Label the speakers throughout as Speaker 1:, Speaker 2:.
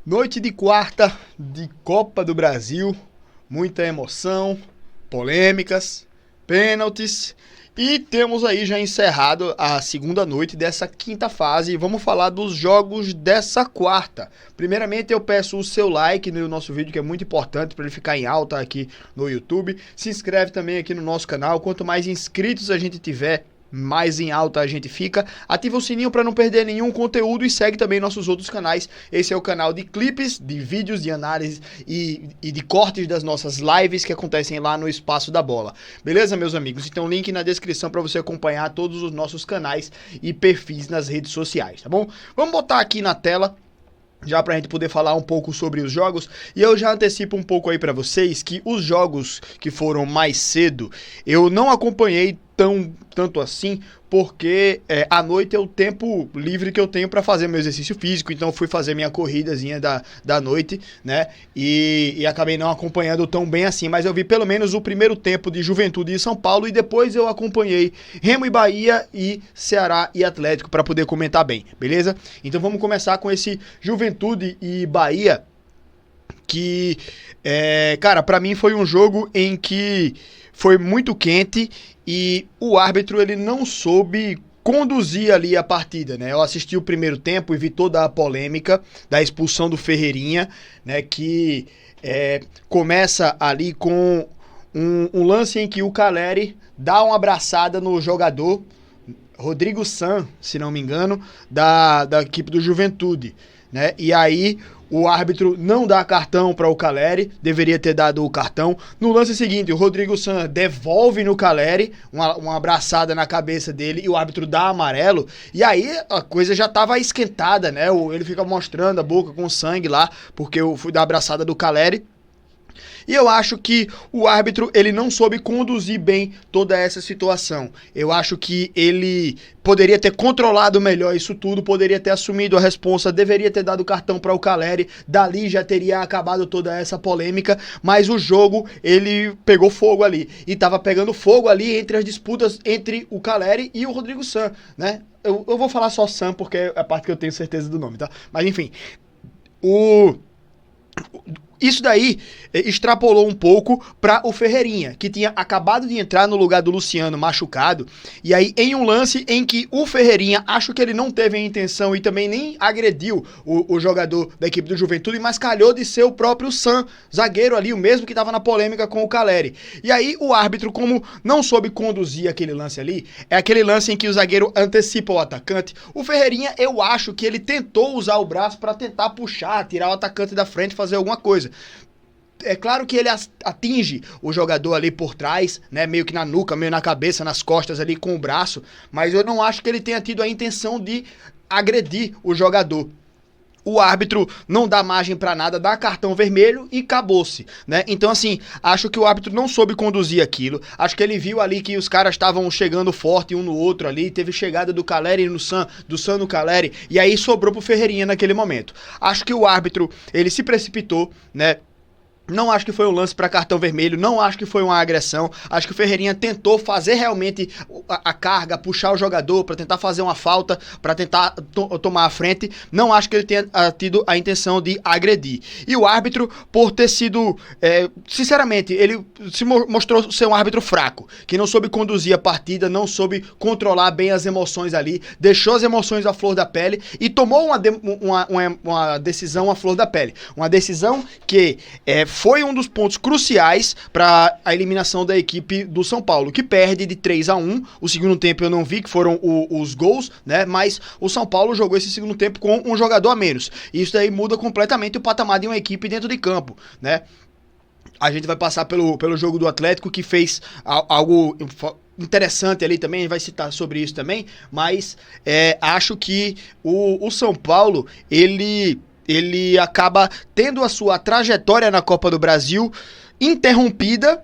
Speaker 1: Noite de quarta de Copa do Brasil, muita emoção, polêmicas, pênaltis e temos aí já encerrado a segunda noite dessa quinta fase e vamos falar dos jogos dessa quarta. Primeiramente eu peço o seu like no nosso vídeo, que é muito importante para ele ficar em alta aqui no YouTube. Se inscreve também aqui no nosso canal, quanto mais inscritos a gente tiver, mais em alta a gente fica. Ativa o sininho para não perder nenhum conteúdo e segue também nossos outros canais. Esse é o canal de clipes, de vídeos, de análise e de cortes das nossas lives que acontecem lá no Espaço da Bola. Beleza, meus amigos? Então link na descrição para você acompanhar todos os nossos canais e perfis nas redes sociais, tá bom? Vamos botar aqui na tela já pra gente poder falar um pouco sobre os jogos, e eu já antecipo um pouco aí pra vocês que os jogos que foram mais cedo, eu não acompanhei tanto assim, porque à noite é o tempo livre que eu tenho pra fazer meu exercício físico, então eu fui fazer minha corridazinha da noite, né, e acabei não acompanhando tão bem assim, mas eu vi pelo menos o primeiro tempo de Juventude e São Paulo, e depois eu acompanhei Remo e Bahia e Ceará e Atlético pra poder comentar bem, beleza? Então vamos começar com esse Juventude e Bahia, que, cara, pra mim foi um jogo em que foi muito quente e o árbitro ele não soube conduzir ali a partida, né? Eu assisti o primeiro tempo e vi toda a polêmica da expulsão do Ferreirinha, né? Que começa ali com um lance em que o Caleri dá uma abraçada no jogador Rodrigo San, se não me engano, da equipe do Juventude, né? E aí o árbitro não dá cartão para o Caleri, deveria ter dado o cartão. No lance seguinte, o Rodrigo San devolve no Caleri uma abraçada na cabeça dele e o árbitro dá amarelo. E aí a coisa já estava esquentada, né? Ele fica mostrando a boca com sangue lá, porque eu fui dar a abraçada do Caleri. E eu acho que o árbitro ele não soube conduzir bem toda essa situação. Eu acho que ele poderia ter controlado melhor isso tudo, poderia ter assumido a responsa, deveria ter dado cartão para o Caleri, dali já teria acabado toda essa polêmica, mas o jogo ele pegou fogo ali, e tava pegando fogo ali entre as disputas entre o Caleri e o Rodrigo San, né? Eu vou falar só San porque é a parte que eu tenho certeza do nome, tá? Mas enfim, isso daí extrapolou um pouco para o Ferreirinha, que tinha acabado de entrar no lugar do Luciano machucado, e aí em um lance em que o Ferreirinha, acho que ele não teve a intenção e também nem agrediu o jogador da equipe do Juventude, mas calhou de ser o próprio San, zagueiro ali, o mesmo que estava na polêmica com o Caleri. E aí o árbitro, como não soube conduzir aquele lance ali, é aquele lance em que o zagueiro antecipa o atacante. O Ferreirinha, eu acho que ele tentou usar o braço para tentar puxar, tirar o atacante da frente, fazer alguma coisa. É claro que ele atinge o jogador ali por trás, né, meio que na nuca, meio na cabeça, nas costas ali com o braço, mas eu não acho que ele tenha tido a intenção de agredir o jogador. O árbitro não dá margem pra nada, dá cartão vermelho e acabou-se, né? Então, assim, acho que o árbitro não soube conduzir aquilo. Acho que ele viu ali que os caras estavam chegando forte um no outro ali. Teve chegada do Caleri no San, do San no Caleri, e aí sobrou pro Ferreirinha naquele momento. Acho que o árbitro, ele se precipitou, né? Não acho que foi um lance para cartão vermelho, não acho que foi uma agressão. Acho que o Ferreirinha tentou fazer realmente a carga, puxar o jogador para tentar fazer uma falta, para tentar tomar a frente. Não acho que ele tenha tido a intenção de agredir. E o árbitro, por ter sido, sinceramente, ele se mostrou ser um árbitro fraco, que não soube conduzir a partida, não soube controlar bem as emoções ali, deixou as emoções à flor da pele e tomou uma decisão à flor da pele. Uma decisão que foi um dos pontos cruciais para a eliminação da equipe do São Paulo, que perde de 3-1. O segundo tempo eu não vi, que foram os gols, né? Mas o São Paulo jogou esse segundo tempo com um jogador a menos. E isso daí muda completamente o patamar de uma equipe dentro de campo, né? A gente vai passar pelo jogo do Atlético, que fez algo interessante ali também, a gente vai citar sobre isso também, mas acho que o São Paulo, ele acaba tendo a sua trajetória na Copa do Brasil interrompida,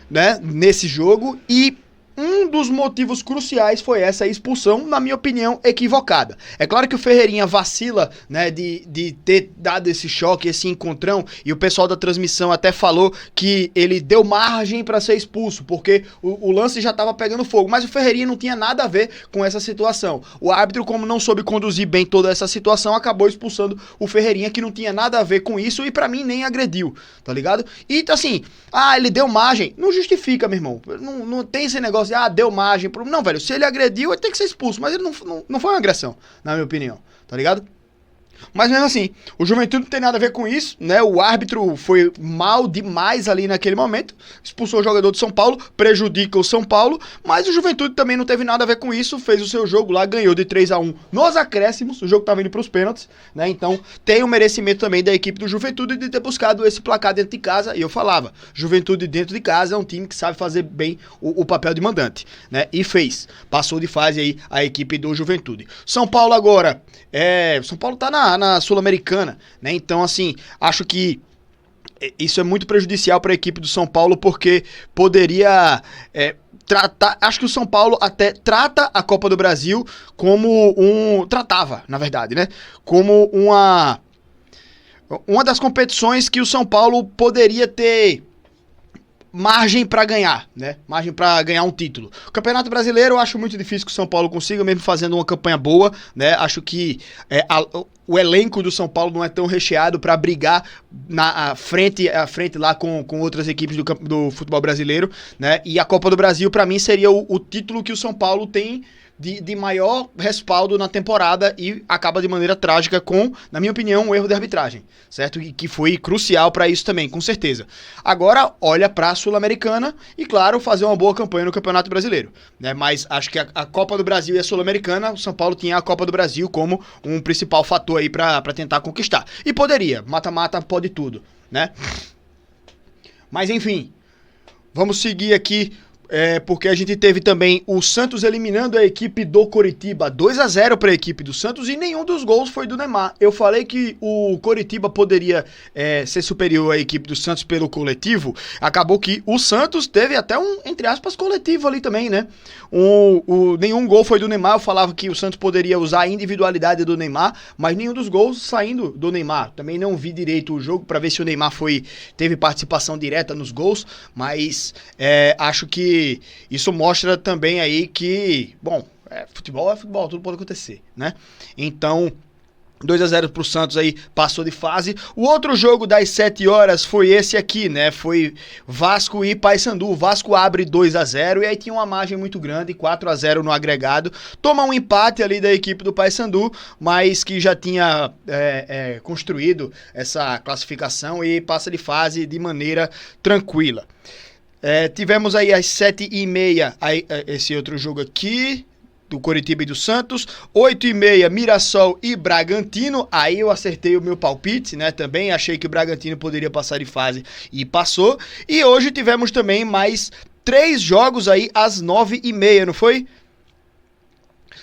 Speaker 1: né, nesse jogo, e um dos motivos cruciais foi essa expulsão, na minha opinião, equivocada. É claro que o Ferreirinha vacila, né, de ter dado esse choque, esse encontrão, e o pessoal da transmissão até falou que ele deu margem para ser expulso, porque o lance já estava pegando fogo, mas o Ferreirinha não tinha nada a ver com essa situação. O árbitro, como não soube conduzir bem toda essa situação, acabou expulsando o Ferreirinha, que não tinha nada a ver com isso, e pra mim nem agrediu, tá ligado? E assim, ele deu margem, não justifica, meu irmão, não tem esse negócio de, deu margem. Não, velho, se ele agrediu, ele tem que ser expulso. Mas ele não foi uma agressão, na minha opinião, tá ligado? Mas mesmo assim, o Juventude não tem nada a ver com isso, né? O árbitro foi mal demais ali naquele momento, expulsou o jogador do São Paulo, prejudica o São Paulo, mas o Juventude também não teve nada a ver com isso, fez o seu jogo lá, ganhou de 3-1 nos acréscimos, o jogo tava indo pros pênaltis, né? Então tem o merecimento também da equipe do Juventude de ter buscado esse placar dentro de casa, e eu falava, Juventude dentro de casa é um time que sabe fazer bem o papel de mandante, né? E fez, passou de fase aí a equipe do Juventude. São Paulo agora, São Paulo tá na Sul-Americana, né? Então, assim, acho que isso é muito prejudicial para a equipe do São Paulo, porque poderia acho que o São Paulo até trata a Copa do Brasil como tratava, na verdade, né? Como uma das competições que o São Paulo poderia ter margem para ganhar, né? Margem para ganhar um título. O Campeonato Brasileiro eu acho muito difícil que o São Paulo consiga, mesmo fazendo uma campanha boa, né? Acho que o elenco do São Paulo não é tão recheado para brigar à frente lá com outras equipes do futebol brasileiro, né? E a Copa do Brasil, para mim, seria o título que o São Paulo tem de maior respaldo na temporada, e acaba de maneira trágica com, na minha opinião, um erro de arbitragem, certo? E que foi crucial para isso também, com certeza. Agora, olha para a Sul-Americana e, claro, fazer uma boa campanha no Campeonato Brasileiro, né? Mas acho que a Copa do Brasil e a Sul-Americana, o São Paulo tinha a Copa do Brasil como um principal fator aí para tentar conquistar. E poderia, mata-mata pode tudo, né? Mas enfim, vamos seguir aqui, porque a gente teve também o Santos eliminando a equipe do Coritiba, 2-0 para a equipe do Santos, e nenhum dos gols foi do Neymar. Eu falei que o Coritiba poderia ser superior à equipe do Santos pelo coletivo, acabou que o Santos teve até um, entre aspas, coletivo ali também, né? Nenhum gol foi do Neymar. Eu falava que o Santos poderia usar a individualidade do Neymar, mas nenhum dos gols saindo do Neymar. Também não vi direito o jogo para ver se o Neymar teve participação direta nos gols, mas acho que isso mostra também aí que, bom, futebol é futebol, tudo pode acontecer, né? Então, 2-0 pro Santos aí, passou de fase. O outro jogo das 7 horas foi esse aqui, né? Foi Vasco e Paysandu. O Vasco abre 2-0 e aí tinha uma margem muito grande, 4-0 no agregado. Toma um empate ali da equipe do Paysandu, mas que já tinha construído essa classificação e passa de fase de maneira tranquila. Tivemos aí às 7h30 esse outro jogo aqui, do Coritiba e do Santos. 8h30, Mirassol e Bragantino. Aí eu acertei o meu palpite, né? Também achei que o Bragantino poderia passar de fase e passou. E hoje tivemos também mais 3 jogos aí às 9h30, não foi?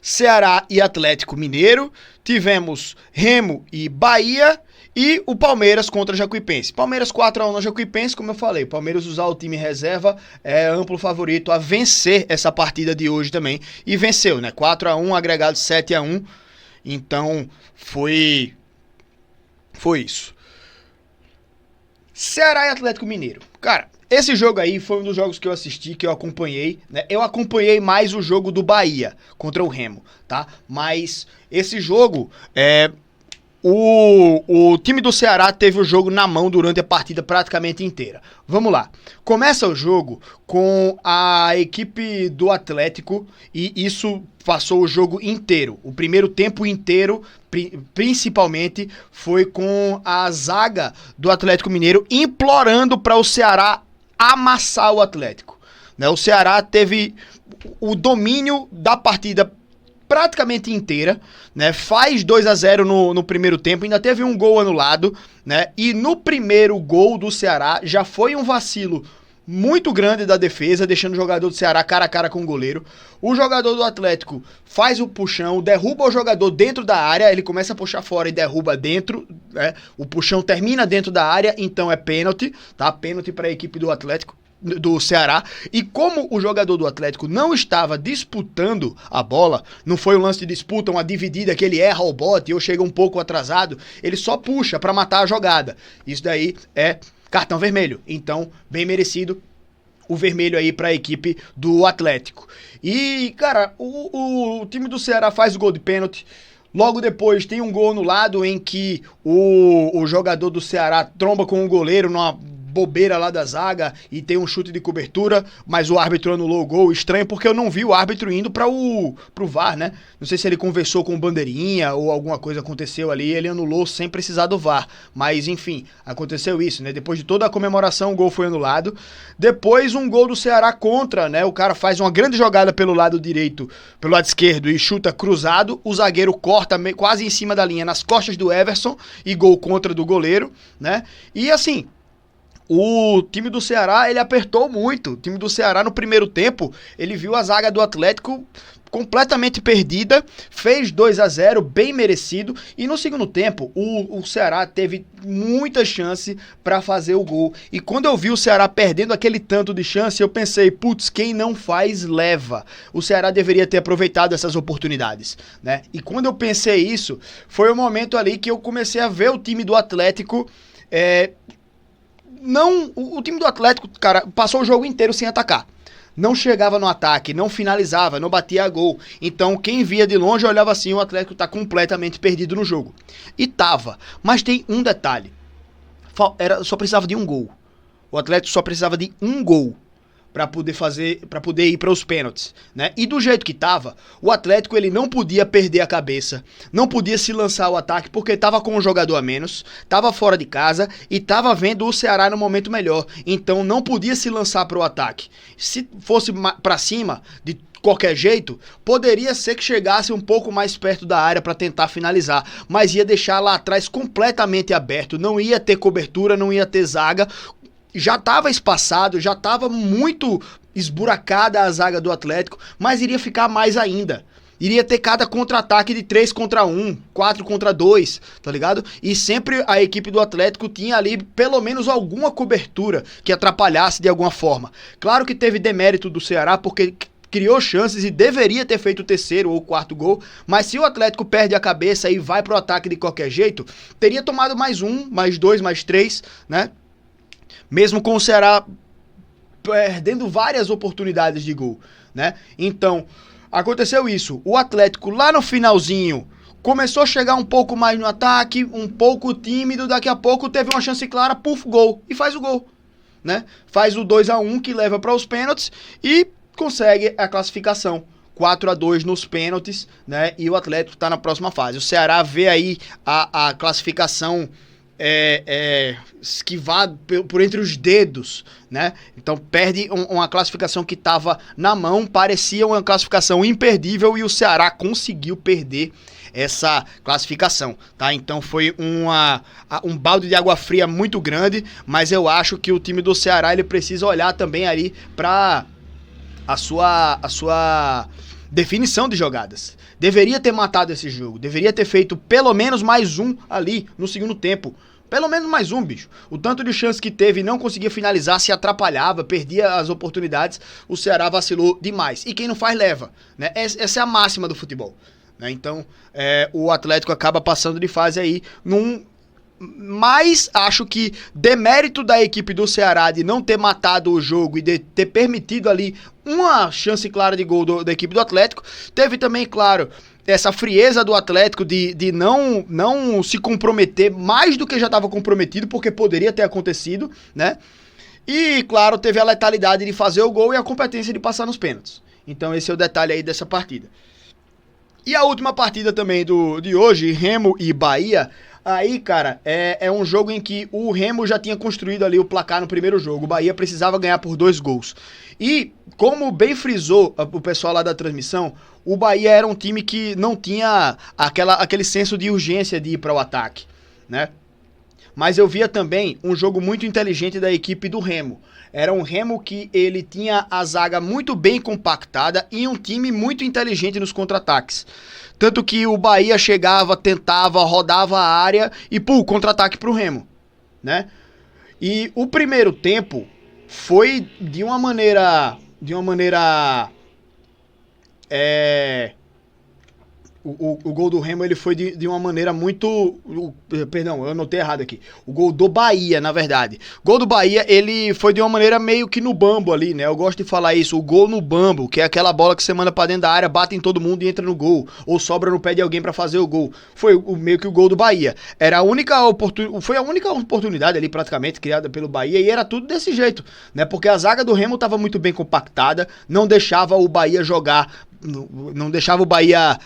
Speaker 1: Ceará e Atlético Mineiro. Tivemos Remo e Bahia. E o Palmeiras contra Jacuipense. Palmeiras 4-1 na Jacuipense, como eu falei. O Palmeiras usar o time reserva é amplo favorito a vencer essa partida de hoje também. E venceu, né? 4-1, agregado 7-1. Então, foi isso. Ceará e Atlético Mineiro. Cara, esse jogo aí foi um dos jogos que eu assisti, que eu acompanhei, né? Eu acompanhei mais o jogo do Bahia contra o Remo, tá? Mas esse jogo O time do Ceará teve o jogo na mão durante a partida praticamente inteira. Vamos lá. Começa o jogo com a equipe do Atlético e isso passou o jogo inteiro. O primeiro tempo inteiro, principalmente, foi com a zaga do Atlético Mineiro implorando para o Ceará amassar o Atlético, né? O Ceará teve o domínio da partida praticamente inteira, né? Faz 2-0 no primeiro tempo, ainda teve um gol anulado, né? E no primeiro gol do Ceará já foi um vacilo muito grande da defesa, deixando o jogador do Ceará cara a cara com o goleiro. O jogador do Atlético faz o puxão, derruba o jogador dentro da área, ele começa a puxar fora e derruba dentro, né? O puxão termina dentro da área, então é pênalti, tá? Pênalti para a equipe do Atlético. do Ceará, e como o jogador do Atlético não estava disputando a bola, não foi um lance de disputa, uma dividida que ele erra o bote ou chega um pouco atrasado, ele só puxa para matar a jogada. Isso daí é cartão vermelho, então bem merecido o vermelho aí para a equipe do Atlético. E, cara, o time do Ceará faz o gol de pênalti. Logo depois tem um gol anulado em que o jogador do Ceará tromba com o goleiro numa bobeira lá da zaga e tem um chute de cobertura, mas o árbitro anulou o gol. Estranho porque eu não vi o árbitro indo pro VAR, né? Não sei se ele conversou com o bandeirinha ou alguma coisa aconteceu ali, ele anulou sem precisar do VAR. Mas enfim, aconteceu isso, né? Depois de toda a comemoração, o gol foi anulado. Depois um gol do Ceará contra, né? O cara faz uma grande jogada pelo lado direito, pelo lado esquerdo e chuta cruzado. O zagueiro corta quase em cima da linha, nas costas do Everson, e gol contra do goleiro, né? E assim, o time do Ceará, ele apertou muito. O time do Ceará, no primeiro tempo, ele viu a zaga do Atlético completamente perdida, fez 2-0, bem merecido, e no segundo tempo, o Ceará teve muita chance para fazer o gol. E quando eu vi o Ceará perdendo aquele tanto de chance, eu pensei, putz, quem não faz, leva. O Ceará deveria ter aproveitado essas oportunidades, né? E quando eu pensei isso, foi o momento ali que eu comecei a ver o time do Atlético... o time do Atlético, cara, passou o jogo inteiro sem atacar. Não chegava no ataque, não finalizava, não batia gol. Então quem via de longe olhava assim, o Atlético tá completamente perdido no jogo. E tava. Mas tem um detalhe. Só precisava de um gol. O Atlético só precisava de um gol para poder ir para os pênaltis, né? E do jeito que tava, o Atlético ele não podia perder a cabeça, não podia se lançar ao ataque porque tava com um jogador a menos, tava fora de casa e tava vendo o Ceará no momento melhor, então não podia se lançar para o ataque. Se fosse para cima de qualquer jeito, poderia ser que chegasse um pouco mais perto da área para tentar finalizar, mas ia deixar lá atrás completamente aberto, não ia ter cobertura, não ia ter zaga. Já estava espaçado, já estava muito esburacada a zaga do Atlético, mas iria ficar mais ainda. Iria ter cada contra-ataque de 3 contra 1, 4 contra 2, tá ligado? E sempre a equipe do Atlético tinha ali pelo menos alguma cobertura que atrapalhasse de alguma forma. Claro que teve demérito do Ceará porque criou chances e deveria ter feito o terceiro ou o quarto gol, mas se o Atlético perde a cabeça e vai pro ataque de qualquer jeito, teria tomado mais um, mais dois, mais três, né? Mesmo com o Ceará perdendo várias oportunidades de gol, né? Então, aconteceu isso. O Atlético lá no finalzinho começou a chegar um pouco mais no ataque, um pouco tímido, daqui a pouco teve uma chance clara, puf, gol, e faz o gol, né? Faz o 2-1 que leva para os pênaltis e consegue a classificação. 4-2 nos pênaltis, né? E o Atlético está na próxima fase. O Ceará vê aí a classificação esquivar por entre os dedos, né? Então perde uma classificação que estava na mão, parecia uma classificação imperdível e o Ceará conseguiu perder essa classificação, tá? Então foi um balde de água fria muito grande, mas eu acho que o time do Ceará ele precisa olhar também ali para a sua definição de jogadas. Deveria ter matado esse jogo, deveria ter feito pelo menos mais um ali no segundo tempo. Pelo menos mais um, bicho. O tanto de chance que teve e não conseguia finalizar, se atrapalhava, perdia as oportunidades, o Ceará vacilou demais. E quem não faz, leva, né? Essa é a máxima do futebol, né? Então, o Atlético acaba passando de fase aí Mas acho que demérito da equipe do Ceará de não ter matado o jogo e de ter permitido ali uma chance clara de gol da equipe do Atlético. Teve também, claro, essa frieza do Atlético de não se comprometer mais do que já estava comprometido, porque poderia ter acontecido, né? E, claro, teve a letalidade de fazer o gol e a competência de passar nos pênaltis. Então esse é o detalhe aí dessa partida. E a última partida também de hoje, Remo e Bahia. Aí, cara, é um jogo em que o Remo já tinha construído ali o placar no primeiro jogo. O Bahia precisava ganhar por 2 gols. E, como bem frisou o pessoal lá da transmissão, o Bahia era um time que não tinha aquele senso de urgência de ir para o ataque, né? Mas eu via também um jogo muito inteligente da equipe do Remo. Era um Remo que ele tinha a zaga muito bem compactada e um time muito inteligente nos contra-ataques. Tanto que o Bahia chegava, tentava, rodava a área e, contra-ataque pro Remo, né? E o primeiro tempo, foi de uma maneira o gol do Remo, ele foi de uma maneira muito... Perdão, eu anotei errado aqui. O gol do Bahia, na verdade. O gol do Bahia, ele foi de uma maneira meio que no bambo ali, né? Eu gosto de falar isso, o gol no bambo, que é aquela bola que você manda pra dentro da área, bate em todo mundo e entra no gol. Ou sobra no pé de alguém pra fazer o gol. Foi meio que o gol do Bahia. Era a única foi a única oportunidade ali, praticamente, criada pelo Bahia, e era tudo desse jeito, né? Porque a zaga do Remo tava muito bem compactada, não deixava o Bahia jogar... Não deixava o Bahia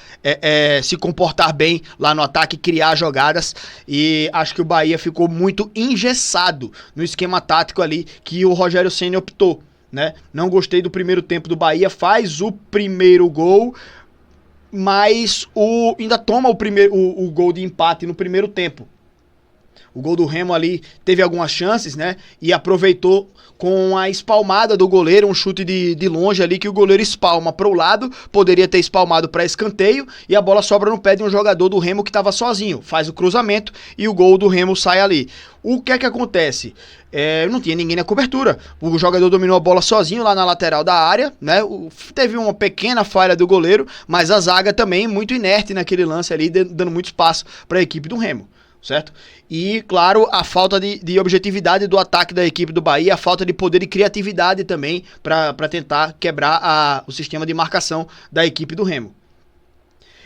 Speaker 1: se comportar bem lá no ataque, criar jogadas, e acho que o Bahia ficou muito engessado no esquema tático ali que o Rogério Ceni optou, né? Não gostei do primeiro tempo do Bahia, faz o primeiro gol, mas ainda toma o gol de empate no primeiro tempo. O gol do Remo ali teve algumas chances, né? E aproveitou com a espalmada do goleiro, um chute de longe ali que o goleiro espalma para o lado, poderia ter espalmado para escanteio e a bola sobra no pé de um jogador do Remo que estava sozinho, faz o cruzamento e o gol do Remo sai ali. O que é que acontece? Não tinha ninguém na cobertura, o jogador dominou a bola sozinho lá na lateral da área, né? Teve uma pequena falha do goleiro, mas a zaga também muito inerte naquele lance ali, dando muito espaço para a equipe do Remo. Certo? E, claro, a falta de objetividade do ataque da equipe do Bahia, a falta de poder e criatividade também para tentar quebrar o sistema de marcação da equipe do Remo.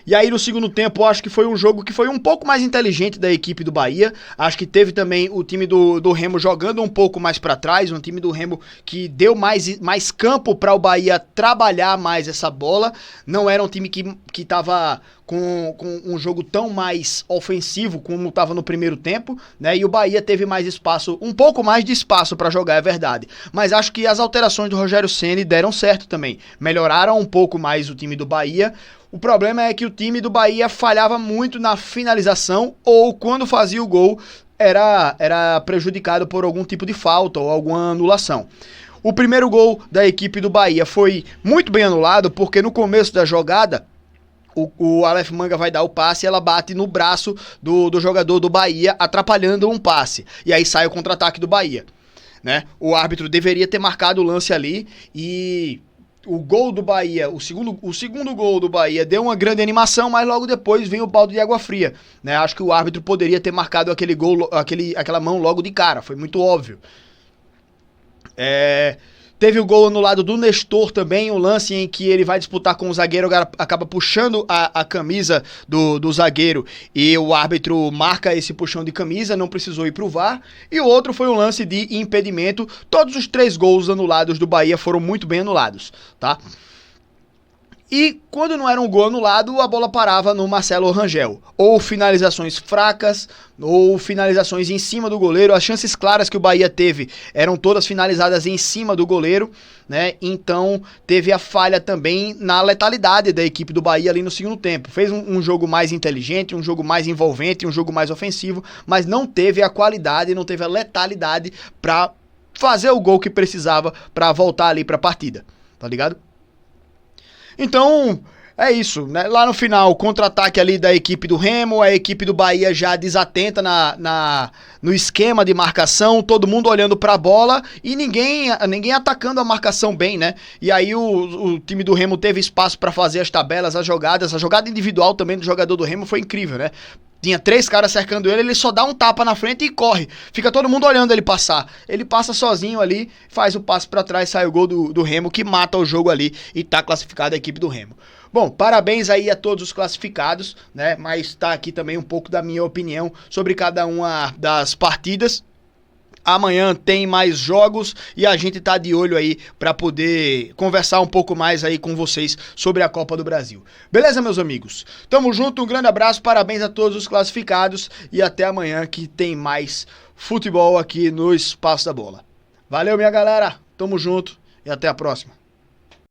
Speaker 1: E aí no segundo tempo, eu acho que foi um jogo que foi um pouco mais inteligente da equipe do Bahia. Acho que teve também o time do Remo jogando um pouco mais para trás, um time do Remo que deu mais campo para o Bahia trabalhar mais essa bola. Não era um time que estava com um jogo tão mais ofensivo como estava no primeiro tempo, né? E o Bahia teve mais espaço, um pouco mais de espaço para jogar, é verdade. Mas acho que as alterações do Rogério Ceni deram certo também. Melhoraram um pouco mais o time do Bahia. O problema é que o time do Bahia falhava muito na finalização ou quando fazia o gol era prejudicado por algum tipo de falta ou alguma anulação. O primeiro gol da equipe do Bahia foi muito bem anulado porque no começo da jogada o Aleph Manga vai dar o passe e ela bate no braço do jogador do Bahia, atrapalhando um passe. E aí sai o contra-ataque do Bahia, né? O árbitro deveria ter marcado o lance ali e... O gol do Bahia, o segundo gol do Bahia deu uma grande animação, mas logo depois vem o balde de água fria, né? Acho que o árbitro poderia ter marcado aquele gol, aquela mão logo de cara, foi muito óbvio. Teve o gol anulado do Nestor também, o lance em que ele vai disputar com o zagueiro, acaba puxando a camisa do zagueiro e o árbitro marca esse puxão de camisa, não precisou ir pro VAR. E o outro foi um lance de impedimento. Todos os 3 gols anulados do Bahia foram muito bem anulados, tá? E quando não era um gol anulado, a bola parava no Marcelo Rangel. Ou finalizações fracas, ou finalizações em cima do goleiro. As chances claras que o Bahia teve eram todas finalizadas em cima do goleiro, né? Então teve a falha também na letalidade da equipe do Bahia ali no segundo tempo. Fez um jogo mais inteligente, um jogo mais envolvente, um jogo mais ofensivo, mas não teve a qualidade, não teve a letalidade para fazer o gol que precisava para voltar ali para a partida, tá ligado? Então, é isso, né? Lá no final, contra-ataque ali da equipe do Remo, a equipe do Bahia já desatenta no esquema de marcação, todo mundo olhando pra bola e ninguém atacando a marcação bem, né? E aí o time do Remo teve espaço pra fazer as tabelas, as jogadas, a jogada individual também do jogador do Remo foi incrível, né? Tinha 3 caras cercando ele só dá um tapa na frente e corre. Fica todo mundo olhando ele passar. Ele passa sozinho ali, faz o passe pra trás, sai o gol do Remo, que mata o jogo ali e tá classificada a equipe do Remo. Bom, parabéns aí a todos os classificados, né? Mas tá aqui também um pouco da minha opinião sobre cada uma das partidas. Amanhã tem mais jogos e a gente tá de olho aí para poder conversar um pouco mais aí com vocês sobre a Copa do Brasil. Beleza, meus amigos? Tamo junto, um grande abraço, parabéns a todos os classificados e até amanhã que tem mais futebol aqui no Espaço da Bola. Valeu, minha galera, tamo junto e até a próxima.